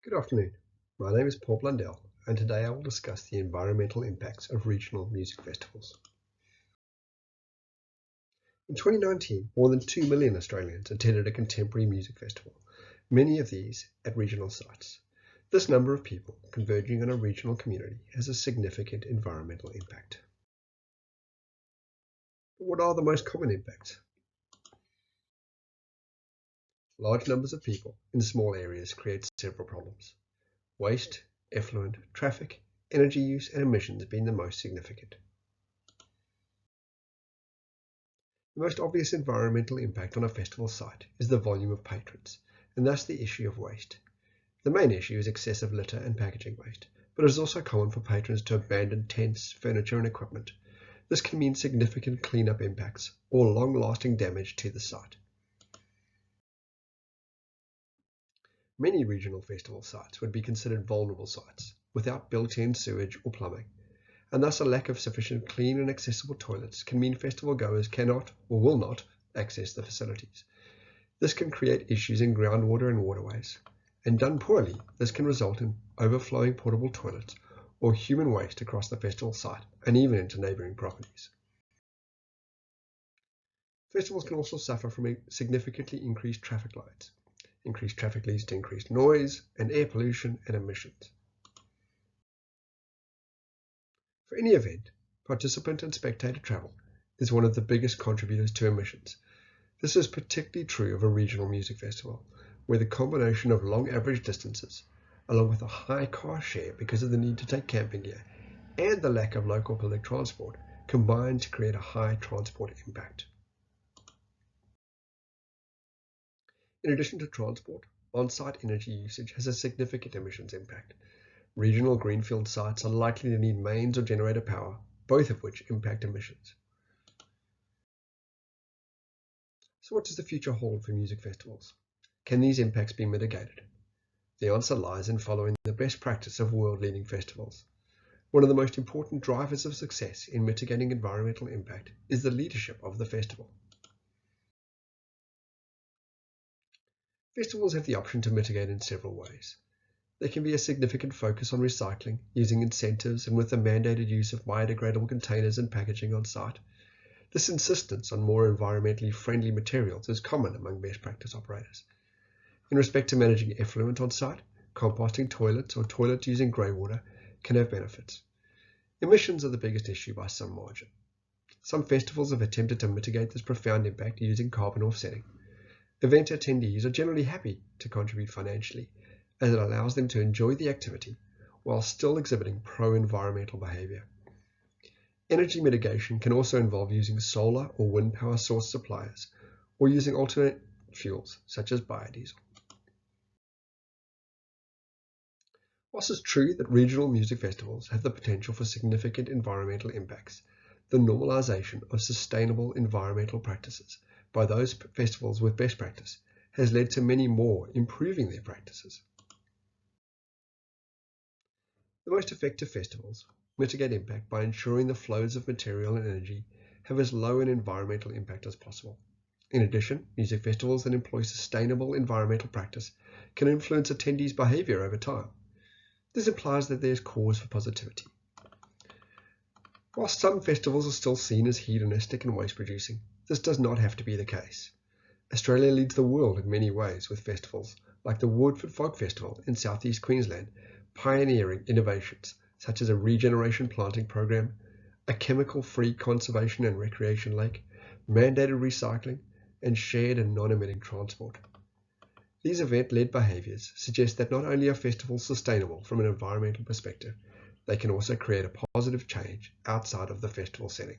Good afternoon. My name is Paul Blundell, and today I will discuss the environmental impacts of regional music festivals. In 2019, more than 2 million Australians attended a contemporary music festival, many of these at regional sites. This number of people converging on a regional community has a significant environmental impact. But what are the most common impacts? Large numbers of people in small areas create several problems. Waste, effluent, traffic, energy use and emissions being the most significant. The most obvious environmental impact on a festival site is the volume of patrons, and thus the issue of waste. The main issue is excessive litter and packaging waste, but it is also common for patrons to abandon tents, furniture and equipment. This can mean significant cleanup impacts or long-lasting damage to the site. Many regional festival sites would be considered vulnerable sites, without built-in sewage or plumbing, and thus a lack of sufficient clean and accessible toilets can mean festival goers cannot or will not access the facilities. This can create issues in groundwater and waterways, and done poorly, this can result in overflowing portable toilets or human waste across the festival site and even into neighbouring properties. Festivals can also suffer from significantly increased traffic loads. Increased traffic leads to increased noise and air pollution and emissions. For any event, participant and spectator travel is one of the biggest contributors to emissions. This is particularly true of a regional music festival, where the combination of long average distances, along with a high car share because of the need to take camping gear, and the lack of local public transport, combine to create a high transport impact. In addition to transport, on-site energy usage has a significant emissions impact. Regional greenfield sites are likely to need mains or generator power, both of which impact emissions. So what does the future hold for music festivals? Can these impacts be mitigated? The answer lies in following the best practice of world-leading festivals. One of the most important drivers of success in mitigating environmental impact is the leadership of the festival. Festivals have the option to mitigate in several ways. There can be a significant focus on recycling, using incentives and with the mandated use of biodegradable containers and packaging on site. This insistence on more environmentally friendly materials is common among best practice operators. In respect to managing effluent on site, composting toilets or toilets using grey water can have benefits. Emissions are the biggest issue by some margin. Some festivals have attempted to mitigate this profound impact using carbon offsetting. Event attendees are generally happy to contribute financially, as it allows them to enjoy the activity while still exhibiting pro-environmental behavior. Energy mitigation can also involve using solar or wind power source suppliers or using alternate fuels such as biodiesel. Whilst it's true that regional music festivals have the potential for significant environmental impacts, the normalization of sustainable environmental practices by those festivals with best practice has led to many more improving their practices. The most effective festivals mitigate impact by ensuring the flows of material and energy have as low an environmental impact as possible. In addition, music festivals that employ sustainable environmental practice can influence attendees' behavior over time. This implies that there is cause for positivity. While some festivals are still seen as hedonistic and waste-producing, this does not have to be the case. Australia leads the world in many ways with festivals like the Woodford Folk Festival in southeast Queensland, pioneering innovations such as a regeneration planting program, a chemical-free conservation and recreation lake, mandated recycling, and shared and non-emitting transport. These event-led behaviours suggest that not only are festivals sustainable from an environmental perspective, they can also create a positive change outside of the festival setting.